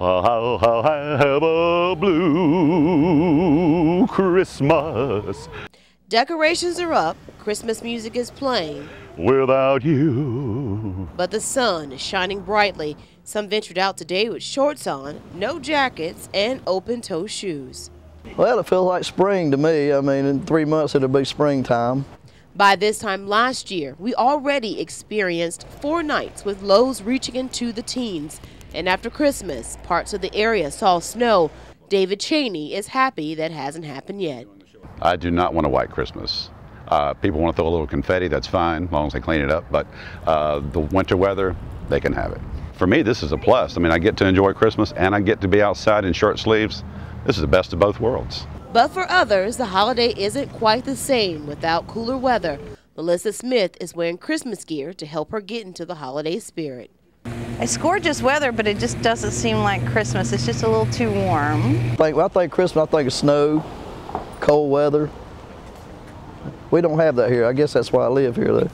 I'll have a blue Christmas Decorations are up, Christmas music is playing, without you. but the sun is shining brightly. Some ventured out today with shorts on, no jackets, and open-toe shoes. Well, it feels like spring to me. I mean, in 3 months it'll be springtime. By this time last year, we already experienced 4 nights with lows reaching into the teens. And after Christmas, parts of the area saw snow. David Cheney is happy that hasn't happened yet. I do not want a white Christmas. People want to throw a little confetti, that's fine, as long as they clean it up, but the winter weather, they can have it. For me, this is a plus. I mean, I get to enjoy Christmas and I get to be outside in short sleeves. This is the best of both worlds. But for others, the holiday isn't quite the same without cooler weather. Melissa Smith is wearing Christmas gear to help her get into the holiday spirit. It's gorgeous weather, but it just doesn't seem like Christmas. It's just a little too warm. When I think Christmas, I think of snow, cold weather. We don't have that here. I guess that's why I live here, though.